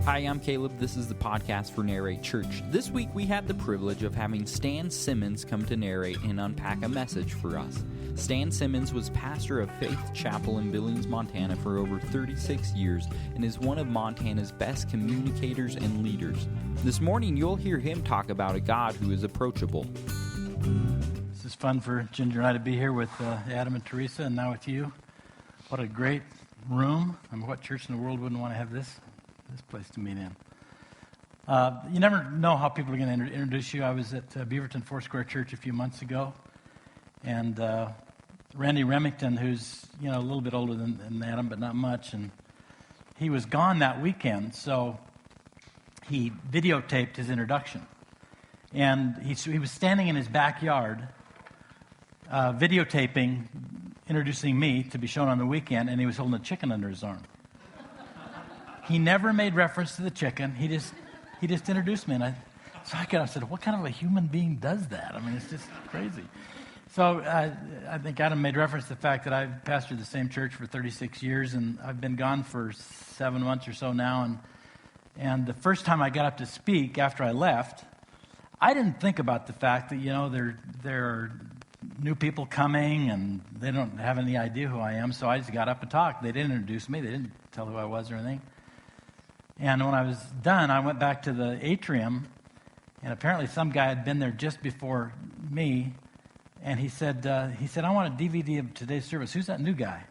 Hi, I'm Caleb. This is the podcast for Narrate Church. This week we had the privilege of having Stan Simmons come to narrate and unpack a message for us. Stan Simmons was pastor of Faith Chapel in Billings, Montana for over 36 years and is one of Montana's best communicators and leaders. This morning you'll hear him talk about a God who is approachable. This is fun for Ginger and I to be here with Adam and Teresa and now with you. What a great room. I mean, what church in the world wouldn't want to have this place to meet in? You never know how people are going to introduce you. I was at Beaverton Foursquare Church a few months ago, and Randy Remington, who's a little bit older than Adam, but not much, and he was gone that weekend, so he videotaped his introduction. And he was standing in his backyard videotaping, introducing me to be shown on the weekend, and he was holding a chicken under his arm. He never made reference to the chicken. He just introduced me, and I got up and said, "What kind of a human being does that?" I mean, it's just crazy. So I think Adam made reference to the fact that I've pastored the same church for 36 years, and I've been gone for 7 months or so now. And the first time I got up to speak after I left, I didn't think about the fact that there are new people coming, and they don't have any idea who I am. So I just got up and talked. They didn't introduce me. They didn't tell who I was or anything. And when I was done, I went back to the atrium, and apparently some guy had been there just before me, and he said, "I want a DVD of today's service. Who's that new guy?"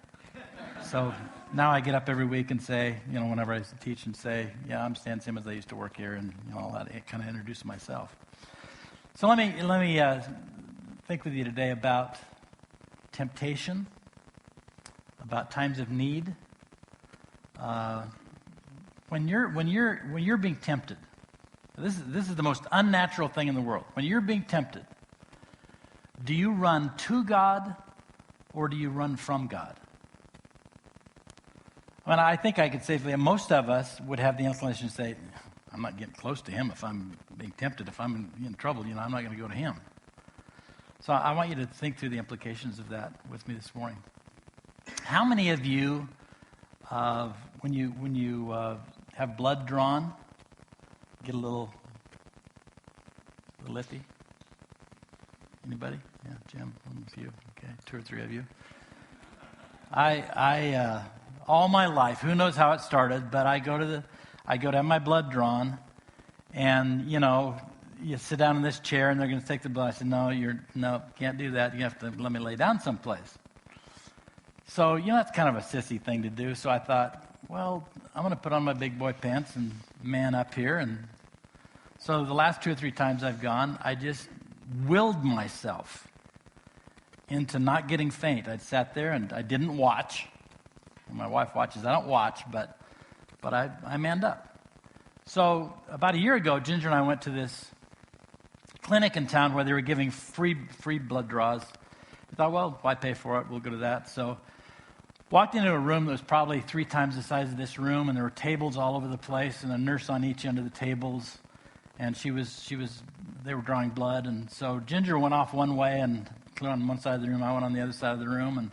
So now I get up every week and say, whenever I teach and say, "Yeah, I'm Stan Simmons. I used to work here," and all that. I kind of introduce myself. So let me think with you today about temptation, about times of need. When you're being tempted, this is the most unnatural thing in the world. When you're being tempted, do you run to God or do you run from God? I mean, I think I could safely, most of us would have the inclination to say, "I'm not getting close to him if I'm being tempted. If I'm in trouble, I'm not going to go to him." So I want you to think through the implications of that with me this morning. How many of you, when you have blood drawn, get a little iffy? Anybody? Yeah, Jim, a few. Okay, 2 or 3 of you. I all my life, who knows how it started, but I go to have my blood drawn, and you sit down in this chair, and they're going to take the blood. I said, no, can't do that. You have to let me lay down someplace. So, that's kind of a sissy thing to do. So I thought, well, I'm going to put on my big boy pants and man up here. And so the last 2 or 3 times I've gone, I just willed myself into not getting faint. I'd sat there and I didn't watch. When my wife watches, I don't watch, but I manned up. So about a year ago, Ginger and I went to this clinic in town where they were giving free blood draws. I thought, well, why pay for it? We'll go to that. So walked into a room that was probably 3 times the size of this room, and there were tables all over the place, and a nurse on each end of the tables, and they were drawing blood, and so Ginger went off one way and clear on one side of the room. I went on the other side of the room, and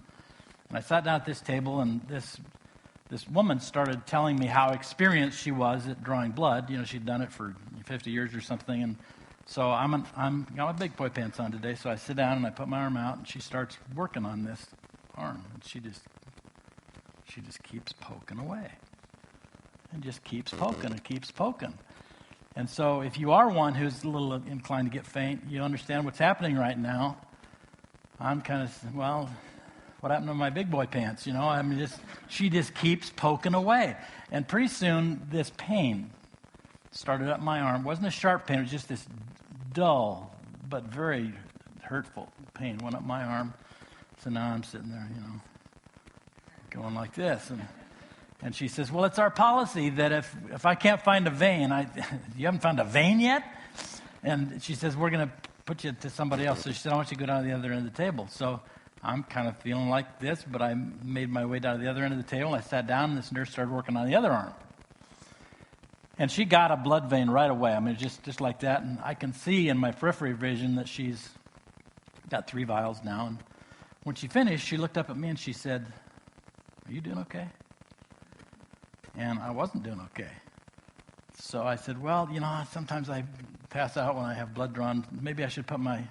I sat down at this table, and this woman started telling me how experienced she was at drawing blood. She'd done it for 50 years or something, and so I'm got my big boy pants on today. So I sit down and I put my arm out, and she starts working on this arm, and she just keeps poking away, and just keeps poking and keeps poking. And so if you are one who's a little inclined to get faint, you understand what's happening right now. I'm kind of, well, what happened to my big boy pants? She just keeps poking away. And pretty soon this pain started up my arm. It wasn't a sharp pain, it was just this dull but very hurtful pain went up my arm. So now I'm sitting there, going like this. And she says, "Well, it's our policy that if I can't find a vein, you haven't found a vein yet?" And she says, "We're going to put you to somebody else." So she said, "I want you to go down to the other end of the table." So I'm kind of feeling like this, but I made my way down to the other end of the table. I sat down, and this nurse started working on the other arm. And she got a blood vein right away. I mean, just like that. And I can see in my periphery vision that she's got 3 vials now. And when she finished, she looked up at me and she said, "Are you doing okay?" And I wasn't doing okay. So I said, well, sometimes I pass out when I have blood drawn. Maybe I should put my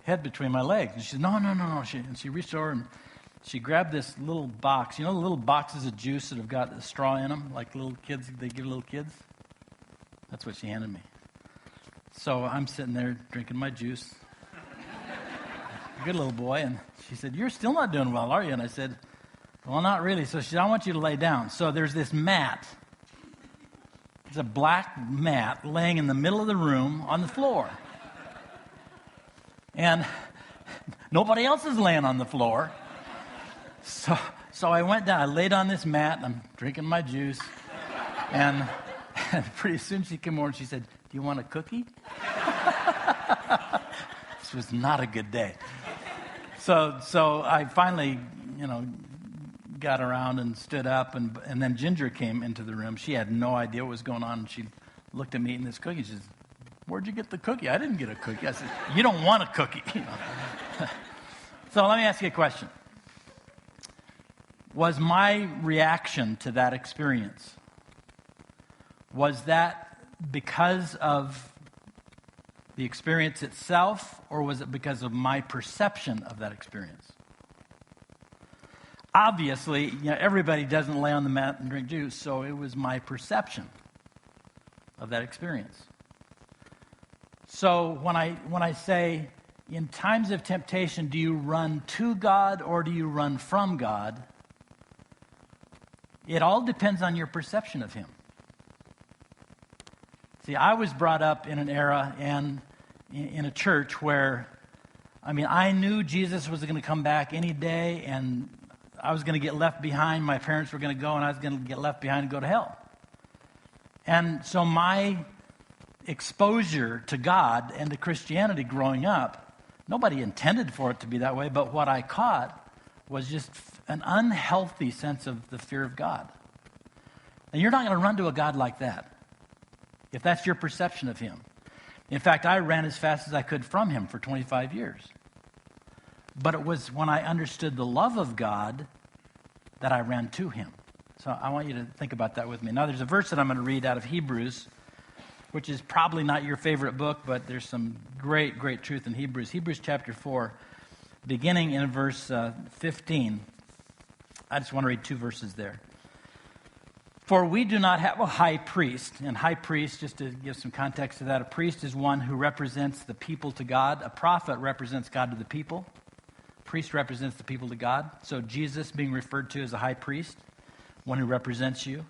head between my legs. And she said, no. And she reached over and she grabbed this little box. The little boxes of juice that have got a straw in them, like little kids, they give little kids? That's what she handed me. So I'm sitting there drinking my juice. Good little boy. And she said, you're still not doing well, are you? And I said, well, not really. So she said, I want you to lay down. So there's this mat. It's a black mat laying in the middle of the room on the floor. And nobody else is laying on the floor. So I went down. I laid on this mat. And I'm drinking my juice. And pretty soon she came over and she said, do you want a cookie? This was not a good day. So I finally, got around and stood up, and then Ginger came into the room. She had no idea what was going on. She looked at me eating this cookie. She says, where'd you get the cookie? I didn't get a cookie. I said, you don't want a cookie. So let me ask you a question. Was my reaction to that experience, was that because of the experience itself, or was it because of my perception of that experience? Obviously, everybody doesn't lay on the mat and drink juice, so it was my perception of that experience. So when I say, in times of temptation, do you run to God or do you run from God? It all depends on your perception of Him. See, I was brought up in an era and in a church where, I knew Jesus was going to come back any day, and I was going to get left behind. My parents were going to go, and I was going to get left behind and go to hell. And so my exposure to God and to Christianity growing up, nobody intended for it to be that way, but what I caught was just an unhealthy sense of the fear of God. And you're not going to run to a God like that, if that's your perception of Him. In fact, I ran as fast as I could from Him for 25 years. But it was when I understood the love of God that I ran to Him. So I want you to think about that with me. Now, there's a verse that I'm going to read out of Hebrews, which is probably not your favorite book, but there's some great, great truth in Hebrews. Hebrews chapter 4, beginning in verse 15. I just want to read 2 verses there. For we do not have a high priest. And high priest, just to give some context to that, a priest is one who represents the people to God. A prophet represents God to the people. Priest represents the people to God. So Jesus being referred to as a high priest, one who represents you.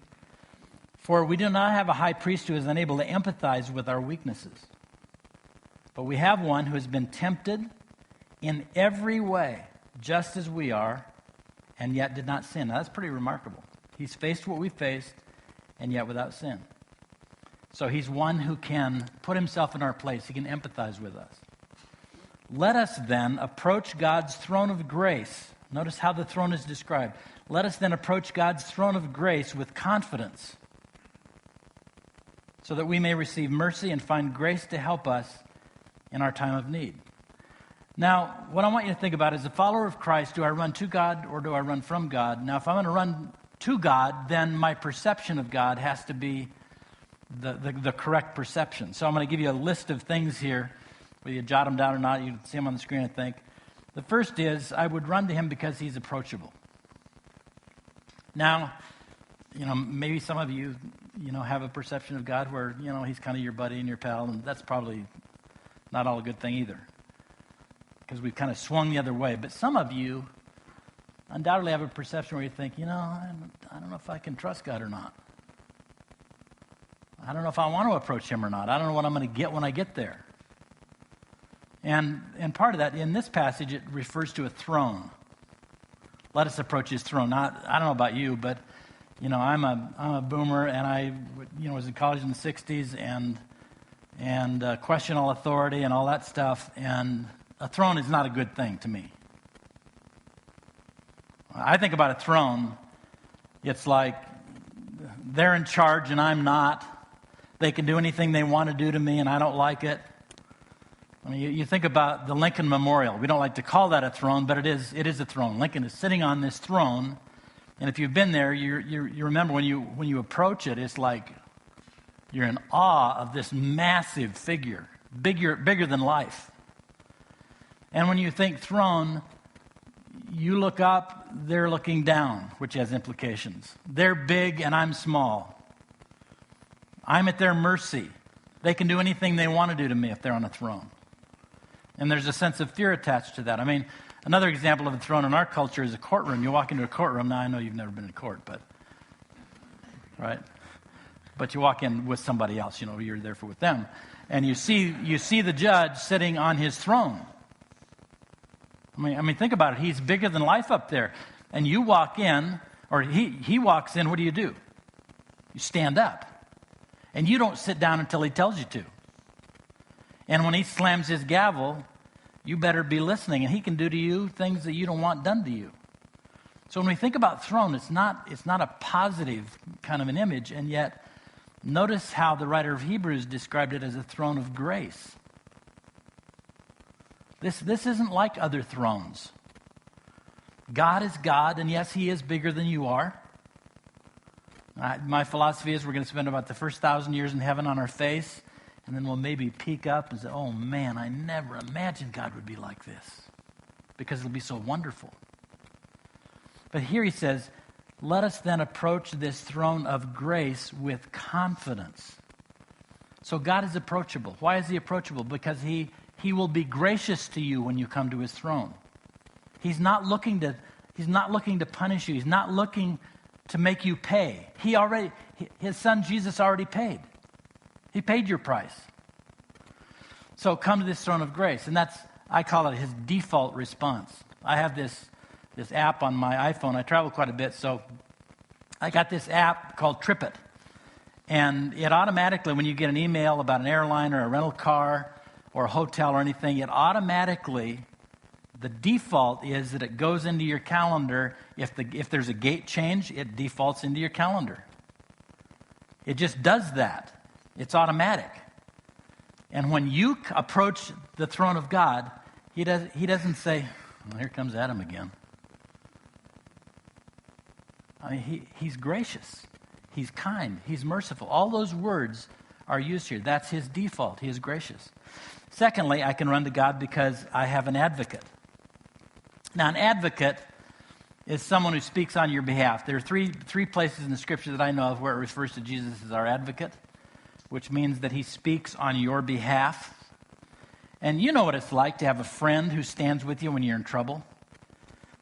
For we do not have a high priest who is unable to empathize with our weaknesses. But we have one who has been tempted in every way, just as we are, and yet did not sin. Now, that's pretty remarkable. He's faced what we faced, and yet without sin. So he's one who can put himself in our place. He can empathize with us. Let us then approach God's throne of grace. Notice how the throne is described. Let us then approach God's throne of grace with confidence, so that we may receive mercy and find grace to help us in our time of need. Now, what I want you to think about is, a follower of Christ, do I run to God or do I run from God? Now, if I'm going to run to God, then my perception of God has to be the correct perception. So I'm going to give you a list of things here. Whether you jot them down or not, you can see them on the screen, I think. The first is, I would run to Him because He's approachable. Now, maybe some of you, have a perception of God where, He's kind of your buddy and your pal, and that's probably not all a good thing either, because we've kind of swung the other way. But some of you undoubtedly have a perception where you think, I don't know if I can trust God or not. I don't know if I want to approach Him or not. I don't know what I'm going to get when I get there. And part of that, in this passage, it refers to a throne. Let us approach His throne. I don't know about you, but, I'm a boomer, and I, was in college in the 60s and question all authority and all that stuff, and a throne is not a good thing to me. I think about a throne, it's like they're in charge and I'm not. They can do anything they want to do to me and I don't like it. You think about the Lincoln Memorial. We don't like to call that a throne, but it is a throne. Lincoln is sitting on this throne, and if you've been there, you remember when you approach it, it's like You're in awe of this massive figure, bigger than life. And when you think throne, you look up, they're looking down, which has implications. They're big and I'm small. I'm at their mercy. They can do anything they want to do to me if they're on a throne. And there's a sense of fear attached to that. I mean, another example of a throne in our culture is a courtroom. You walk into a courtroom. Now, I know you've never been in court, but, right? But you walk in with somebody else, you're there with them. And you see the judge sitting on his throne. I mean, think about it. He's bigger than life up there. And you walk in, or he walks in, what do? You stand up. And you don't sit down until he tells you to. And when he slams his gavel, you better be listening. And he can do to you things that you don't want done to you. So when we think about throne, it's not a positive kind of an image. And yet, notice how the writer of Hebrews described it as a throne of grace. This isn't like other thrones. God is God, and yes, he is bigger than you are. My philosophy is we're going to spend about the first 1,000 years in heaven on our face, and then we'll maybe peek up and say, oh man, I never imagined God would be like this, because it'll be so wonderful. But here he says, let us then approach this throne of grace with confidence. So God is approachable. Why is he approachable? Because he will be gracious to you when you come to his throne. He's not looking to punish you. He's not looking to make you pay. His son Jesus already paid. He paid your price. So come to this throne of grace. And I call it his default response. I have this app on my iPhone. I travel quite a bit, so I got this app called Tripit. And it automatically, when you get an email about an airline or a rental car or a hotel or anything, the default is that it goes into your calendar. If there's a gate change, it defaults into your calendar. It just does that. It's automatic. And when you approach the throne of God, he doesn't say, well, here comes Adam again. I mean, he's gracious. He's kind. He's merciful. All those words are used here. That's his default. He is gracious. Secondly, I can run to God because I have an advocate. Now, an advocate is someone who speaks on your behalf. There are three places in the Scripture that I know of where it refers to Jesus as our advocate, which means that he speaks on your behalf. And you know what it's like to have a friend who stands with you when you're in trouble.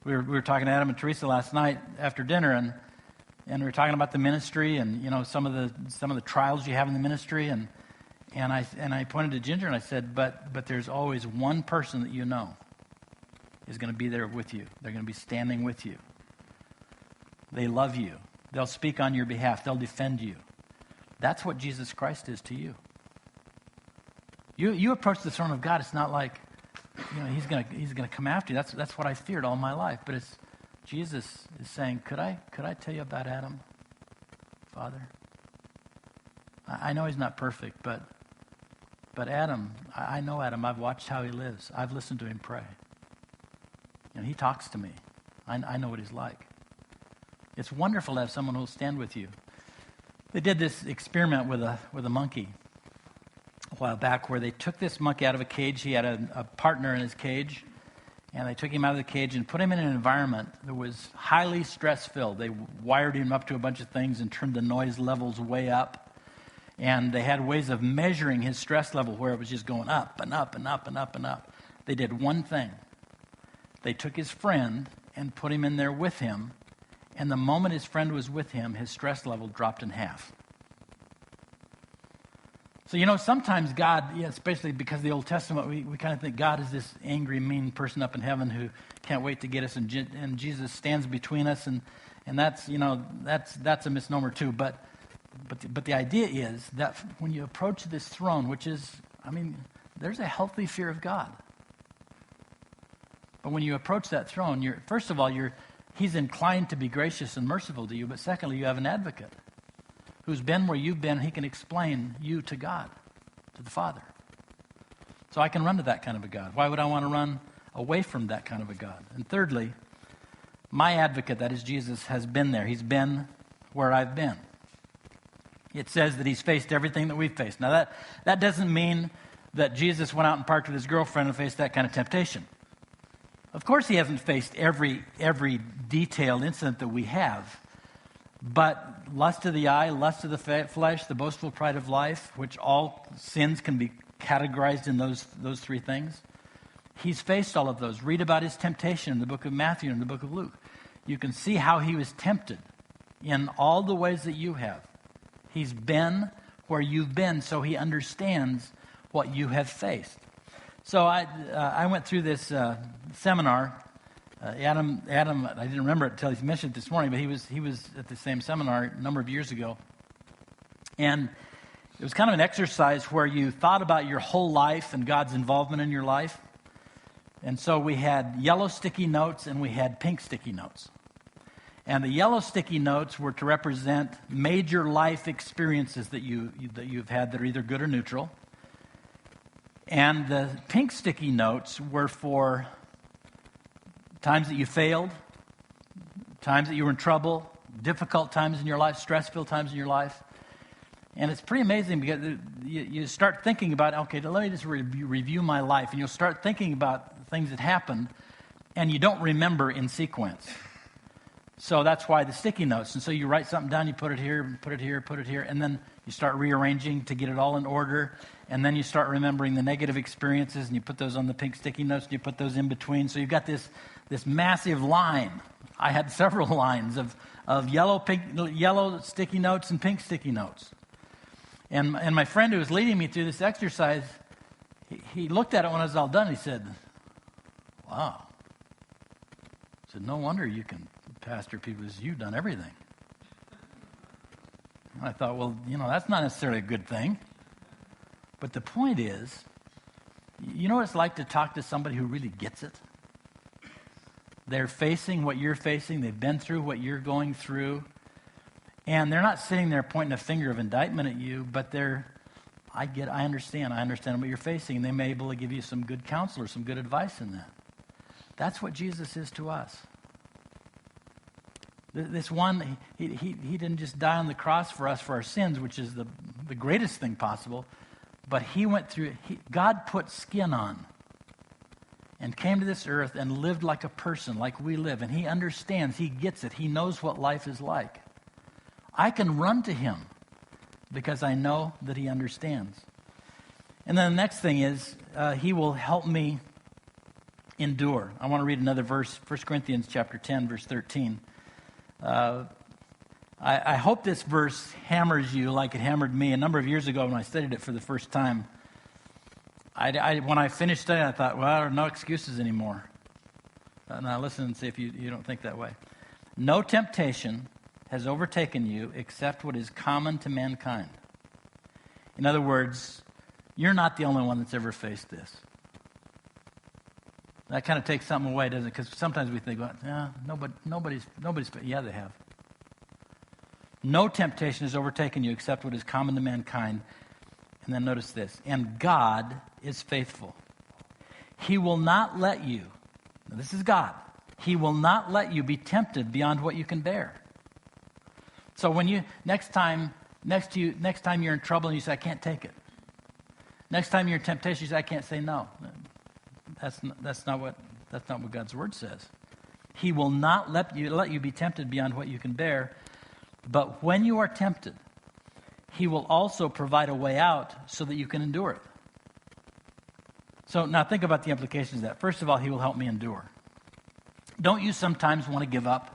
We were talking to Adam and Teresa last night after dinner, and we were talking about the ministry and some of the trials you have in the ministry, and I pointed to Ginger and I said, but there's always one person that you know is going to be there with you. They're going to be standing with you. They love you. They'll speak on your behalf. They'll defend you. That's what Jesus Christ is to you. You approach the throne of God. It's not like he's going to come after you. That's what I feared all my life. But it's Jesus is saying, could I tell you about Adam, Father? I know he's not perfect, but Adam, I know Adam. I've watched how he lives. I've listened to him pray. He talks to me. I know what he's like. It's wonderful to have someone who will stand with you. They did this experiment with a monkey a while back where they took this monkey out of a cage. He had a partner in his cage, and they took him out of the cage and put him in an environment that was highly stress-filled. They wired him up to a bunch of things and turned the noise levels way up. And they had ways of measuring his stress level where it was just going up and up and up and up and up. They did one thing. They took his friend and put him in there with him, and the moment his friend was with him, his stress level dropped in half. So, sometimes God, especially because of the Old Testament, we kind of think God is this angry, mean person up in heaven who can't wait to get us, and Jesus stands between us, and that's a misnomer too. But the idea is that when you approach this throne, which is, there's a healthy fear of God. But when you approach that throne, first of all, he's inclined to be gracious and merciful to you, but secondly, you have an advocate who's been where you've been. He can explain you to God, to the Father. So I can run to that kind of a God. Why would I want to run away from that kind of a God? And thirdly, my advocate, that is Jesus, has been there. He's been where I've been. it says that he's faced everything that we've faced. Now, that doesn't mean that Jesus went out and parked with his girlfriend and faced that kind of temptation. Of course, he hasn't faced every detailed incident that we have. But lust of the eye, lust of the flesh, the boastful pride of life, which all sins can be categorized in those three things, he's faced all of those. Read about his temptation in the book of Matthew and the book of Luke. You can see how he was tempted in all the ways that you have. He's been where you've been, so he understands what you have faced. So I went through this seminar. Adam, I didn't remember it until he mentioned it this morning, but he was at the same seminar a number of years ago. And it was kind of an exercise where you thought about your whole life and God's involvement in your life. And so we had yellow sticky notes and we had pink sticky notes. And the yellow sticky notes were to represent major life experiences that you've had that are either good or neutral. And the pink sticky notes were for times that you failed, times that you were in trouble, difficult times in your life, stress-filled times in your life. And it's pretty amazing because you start thinking about, okay, let me just review my life. And you'll start thinking about things that happened, and you don't remember in sequence. So that's why the sticky notes. And so you write something down, you put it here, put it here, put it here, and then you start rearranging to get it all in order. And then you start remembering the negative experiences, and you put those on the pink sticky notes, and you put those in between. So you've got this massive line. I had several lines of yellow sticky notes and pink sticky notes. And my friend who was leading me through this exercise, he looked at it when it was all done. He said, "Wow." He said, "No wonder you can pastor people, because you've done everything." And I thought, well, that's not necessarily a good thing. But the point is, you know what it's like to talk to somebody who really gets it? They're facing what you're facing. They've been through what you're going through. And they're not sitting there pointing a finger of indictment at you, but I understand what you're facing. And they may be able to give you some good counsel or some good advice in that. That's what Jesus is to us. This one, he didn't just die on the cross for us for our sins, which is the greatest thing possible, but he went through it. God put skin on and came to this earth and lived like a person, like we live. And he understands, he gets it. He knows what life is like. I can run to him because I know that he understands. And then the next thing is, he will help me endure. I want to read another verse, 1 Corinthians chapter 10, verse 13. I hope this verse hammers you like it hammered me. A number of years ago when I studied it for the first time, when I finished studying, I thought, well, there are no excuses anymore. Now listen and see if you don't think that way. No temptation has overtaken you except what is common to mankind. In other words, you're not the only one that's ever faced this. That kind of takes something away, doesn't it? Because sometimes we think, well, yeah, nobody's, yeah, they have. No temptation has overtaken you except what is common to mankind. And then notice this, and God is faithful. He will not let you, now this is God, he will not let you be tempted beyond what you can bear. So when next time you're in trouble and you say, I can't take it. Next time you're in temptation, you say, I can't say no. That's not what God's word says. He will not let you be tempted beyond what you can bear. But when you are tempted, he will also provide a way out so that you can endure it. So now think about the implications of that. First of all, he will help me endure. Don't you sometimes want to give up?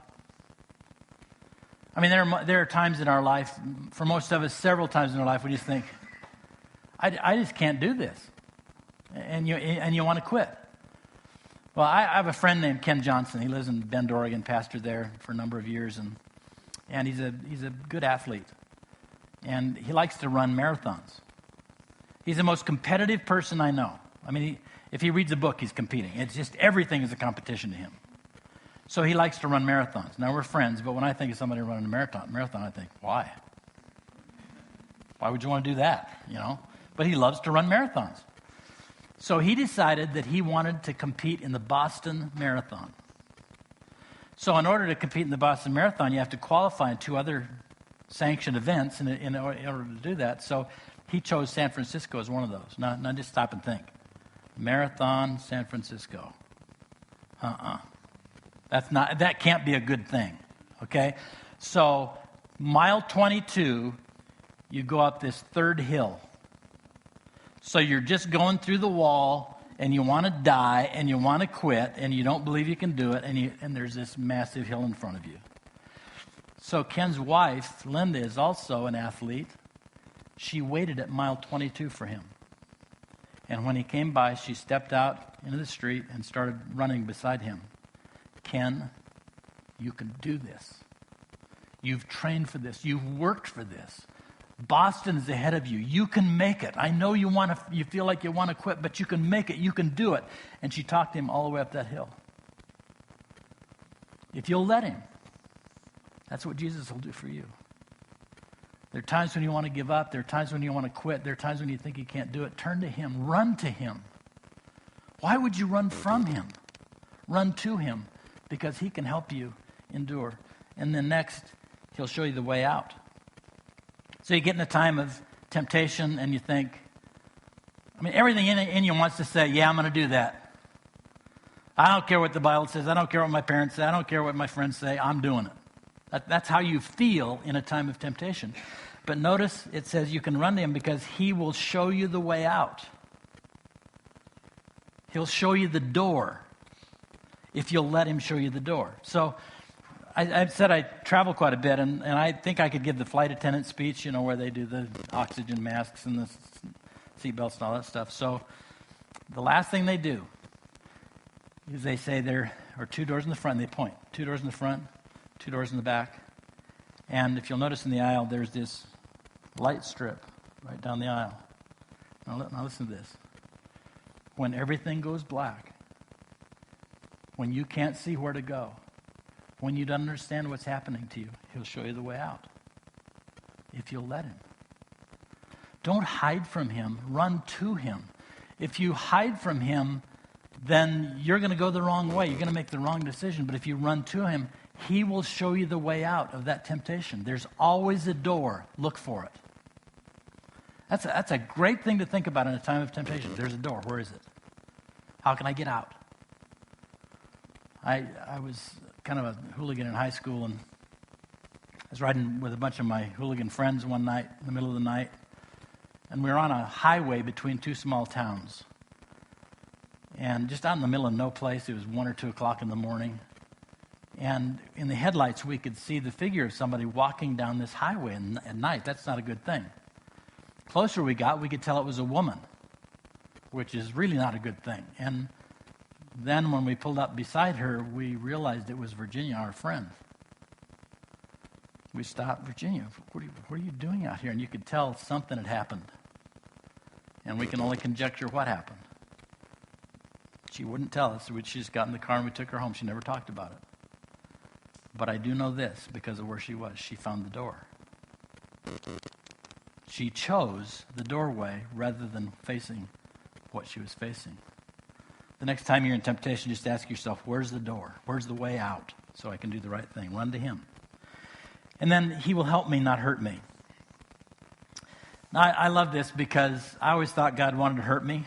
I mean, there are times in our life, for most of us, several times in our life, we just think, I just can't do this. And you want to quit. Well, I have a friend named Ken Johnson. He lives in Bend, Oregon, pastored there for a number of years, and he's a good athlete. And he likes to run marathons. He's the most competitive person I know. I mean, if he reads a book, he's competing. It's just everything is a competition to him. So he likes to run marathons. Now, we're friends, but when I think of somebody running a marathon, I think, why? Why would you want to do that, But he loves to run marathons. So he decided that he wanted to compete in the Boston Marathon. So in order to compete in the Boston Marathon, you have to qualify in two other sanctioned events in order to do that. So he chose San Francisco as one of those. Now just stop and think. Marathon, San Francisco. That can't be a good thing, okay? So mile 22, you go up this third hill. So you're just going through the wall, and you want to die, and you want to quit, and you don't believe you can do it, and there's this massive hill in front of you. So Ken's wife, Linda, is also an athlete. She waited at mile 22 for him. And when he came by, she stepped out into the street and started running beside him. Ken, you can do this. You've trained for this. You've worked for this. Boston is ahead of you. You can make it. I know you feel like you want to quit, but you can make it. You can do it. And she talked him all the way up that hill. If you'll let him, that's what Jesus will do for you. There are times when you want to give up. There are times when you want to quit. There are times when you think you can't do it. Turn to him. Run to him. Why would you run from him? Run to him, because he can help you endure. And then next, he'll show you the way out. So you get in a time of temptation and you think, everything in you wants to say, yeah, I'm going to do that. I don't care what the Bible says. I don't care what my parents say. I don't care what my friends say. I'm doing it. That's how you feel in a time of temptation. But notice it says you can run to him because he will show you the way out. He'll show you the door if you'll let him show you the door. So I've said I travel quite a bit, and I think I could give the flight attendant speech, where they do the oxygen masks and the seatbelts and all that stuff. So the last thing they do is they say there are 2 doors in the front, and they point. 2 doors in the front, 2 doors in the back. And if you'll notice in the aisle, there's this light strip right down the aisle. Now listen to this. When everything goes black, when you can't see where to go, when you don't understand what's happening to you, he'll show you the way out, if you'll let him. Don't hide from him. Run to him. If you hide from him, then you're going to go the wrong way. You're going to make the wrong decision. But if you run to him, he will show you the way out of that temptation. There's always a door. Look for it. That's a great thing to think about in a time of temptation. There's a door. Where is it? How can I get out? I was kind of a hooligan in high school, and I was riding with a bunch of my hooligan friends one night, in the middle of the night, and we were on a highway between 2 small towns. And just out in the middle of no place, it was 1 or 2 o'clock in the morning, and in the headlights we could see the figure of somebody walking down this highway at night. That's not a good thing. The closer we got, we could tell it was a woman, which is really not a good thing. And then when we pulled up beside her, we realized it was Virginia, our friend. We stopped. Virginia, what are you doing out here? And you could tell something had happened. And we can only conjecture what happened. She wouldn't tell us. She just got in the car and we took her home. She never talked about it. But I do know this because of where she was. She found the door. She chose the doorway rather than facing what she was facing. The next time you're in temptation, just ask yourself, where's the door? Where's the way out so I can do the right thing? Run to him. And then he will help me, not hurt me. Now, I love this because I always thought God wanted to hurt me.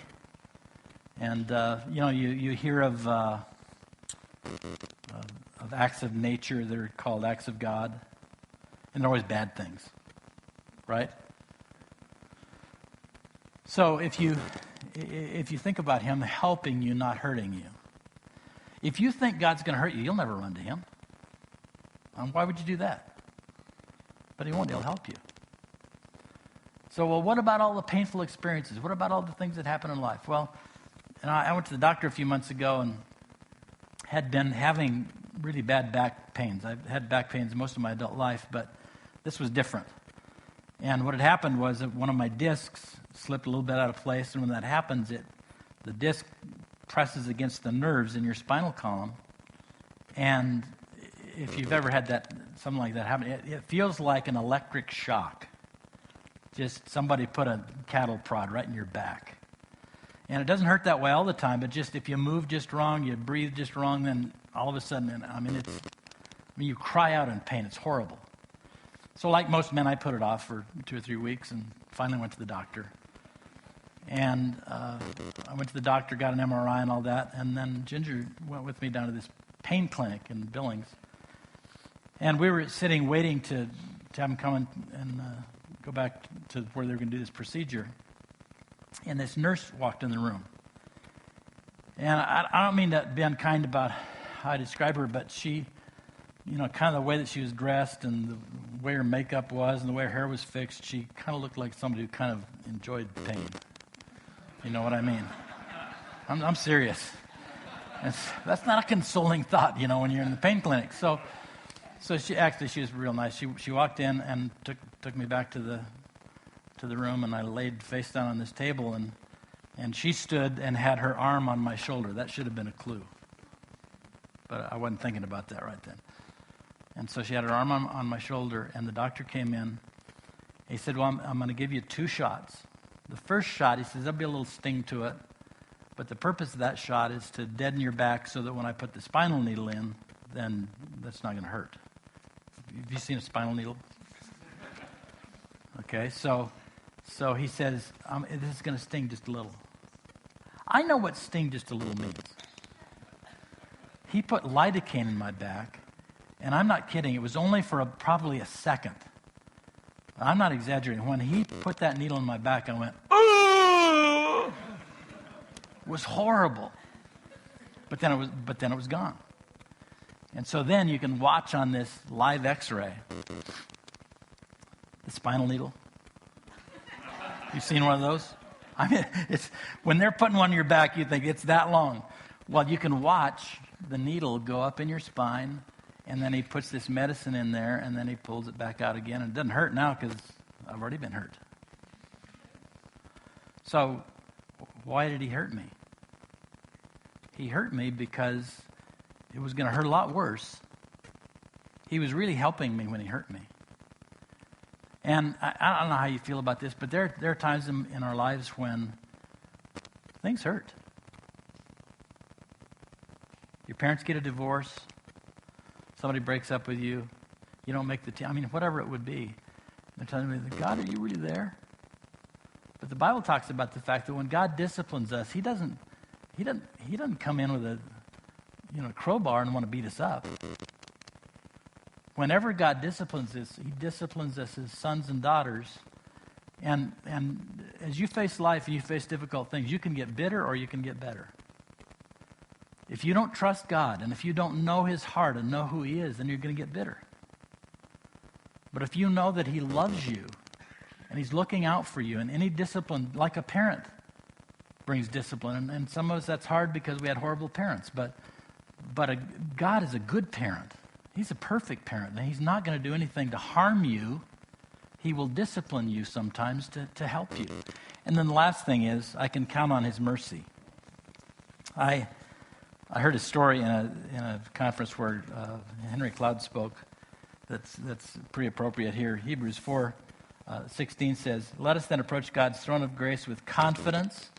And, you hear of acts of nature that are called acts of God. And they're always bad things, right? So if you think about him helping you, not hurting you. If you think God's going to hurt you, you'll never run to him. Why would you do that? But he won't. He'll help you. So, what about all the painful experiences? What about all the things that happen in life? Well, I went to the doctor a few months ago and had been having really bad back pains. I've had back pains most of my adult life, but this was different. And what had happened was that one of my discs slipped a little bit out of place, and when that happens, the disc presses against the nerves in your spinal column. And if you've ever had something like that happen, it feels like an electric shock. Just somebody put a cattle prod right in your back. And it doesn't hurt that way all the time, but just if you move just wrong, you breathe just wrong, then all of a sudden, you cry out in pain. It's horrible. So like most men, I put it off for 2 or 3 weeks and finally went to the doctor. And I went to the doctor, got an MRI and all that, and then Ginger went with me down to this pain clinic in Billings. And we were sitting waiting to have him come and go back to where they were going to do this procedure. And this nurse walked in the room. And I don't mean to be unkind about how I describe her, but she, kind of the way that she was dressed and the way her makeup was and the way her hair was fixed, she kind of looked like somebody who kind of enjoyed pain. You know what I mean? I'm serious. That's not a consoling thought, when you're in the pain clinic. So she was real nice. She walked in and took me back to the room, and I laid face down on this table, and she stood and had her arm on my shoulder. That should have been a clue, but I wasn't thinking about that right then. And so she had her arm on my shoulder, and the doctor came in. He said, "Well, I'm going to give you 2 shots. The first shot," he says, "there'll be a little sting to it, but the purpose of that shot is to deaden your back so that when I put the spinal needle in, then that's not going to hurt." Have you seen a spinal needle? Okay, so he says, "This is going to sting just a little." I know what sting just a little means. He put lidocaine in my back, and I'm not kidding. It was only for probably a second. I'm not exaggerating. When he put that needle in my back, I went, "Ooh!" It was horrible. But then it was gone. And so then you can watch on this live X-ray the spinal needle. You've seen one of those? I mean, it's when they're putting one in your back, you think it's that long. Well, you can watch the needle go up in your spine, and then he puts this medicine in there, and then he pulls it back out again. And it doesn't hurt now because I've already been hurt. So why did he hurt me? He hurt me because it was going to hurt a lot worse. He was really helping me when he hurt me. And I don't know how you feel about this, but there are times in our lives when things hurt. Your parents get a divorce. Somebody breaks up with you. You don't make the team. I mean, whatever it would be. They're telling me, "God, are you really there?" But the Bible talks about the fact that when God disciplines us, He doesn't come in with a crowbar and want to beat us up. Whenever God disciplines us, He disciplines us as sons and daughters. And as you face life and you face difficult things, you can get bitter or you can get better. If you don't trust God and if you don't know His heart and know who He is, then you're going to get bitter. But if you know that He loves you and He's looking out for you, and any discipline, like a parent, brings discipline. And some of us, that's hard because we had horrible parents. But God is a good parent. He's a perfect parent. And He's not going to do anything to harm you. He will discipline you sometimes to help you. And then the last thing is, I can count on His mercy. I heard a story in a conference where Henry Cloud spoke that's pretty appropriate here. Hebrews 4:16 says, "Let us then approach God's throne of grace with confidence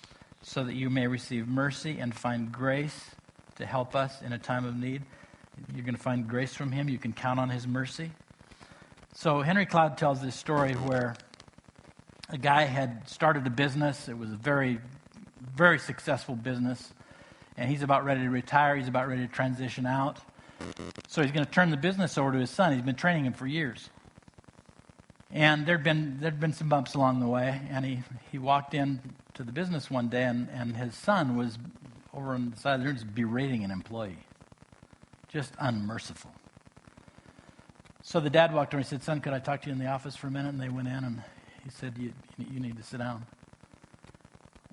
so that you may receive mercy and find grace to help us in a time of need." You're going to find grace from Him. You can count on His mercy. So Henry Cloud tells this story where a guy had started a business. It was a very, very successful business. And he's about ready to retire. He's about ready to transition out. So he's going to turn the business over to his son. He's been training him for years. And there'd been some bumps along the way. And he walked in to the business one day, and his son was over on the side of the room just berating an employee. Just unmerciful. So the dad walked over and said, "Son, could I talk to you in the office for a minute?" And they went in, and he said, you need to sit down.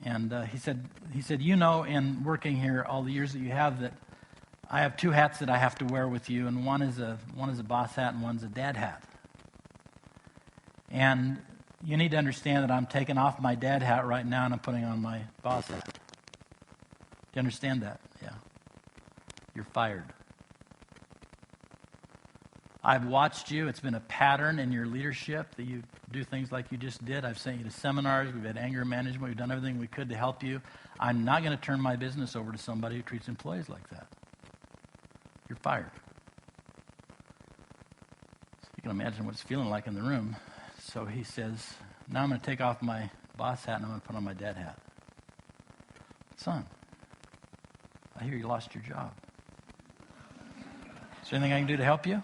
And he said, in working here all the years that you have, that I have 2 hats that I have to wear with you, and one is a boss hat and one's a dad hat. And you need to understand that I'm taking off my dad hat right now and I'm putting on my boss hat. Do you understand that? Yeah. You're fired. I've watched you. It's been a pattern in your leadership that you do things like you just did. I've sent you to seminars. We've had anger management. We've done everything we could to help you. I'm not going to turn my business over to somebody who treats employees like that. You're fired. can imagine what it's feeling like in the room. So he says, now I'm going to take off my boss hat and I'm going to put on my dad hat. Son, I hear you lost your job. Is there anything I can do to help you?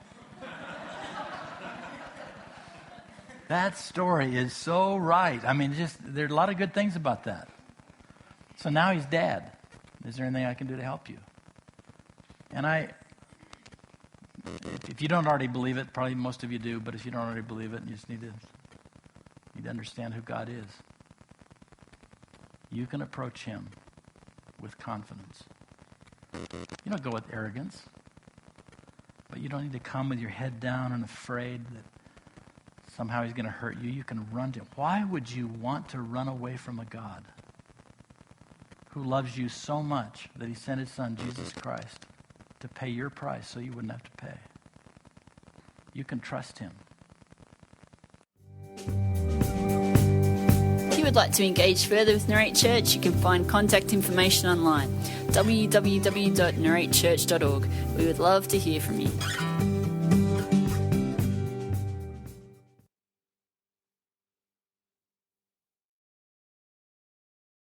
That story is so right. I mean, there are a lot of good things about that. So now he's dad. Is there anything I can do to help you? And if you don't already believe it, probably most of you do, but if you don't already believe it, you just need to understand who God is. You can approach him with confidence. You don't go with arrogance, but you don't need to come with your head down and afraid that somehow he's going to hurt you. You can run to him. Why would you want to run away from a God who loves you so much that he sent his son, Jesus Christ, to pay your price so you wouldn't have to pay? You can trust him. If you would like to engage further with Narrate Church, you can find contact information online, www.narratechurch.org. We would love to hear from you.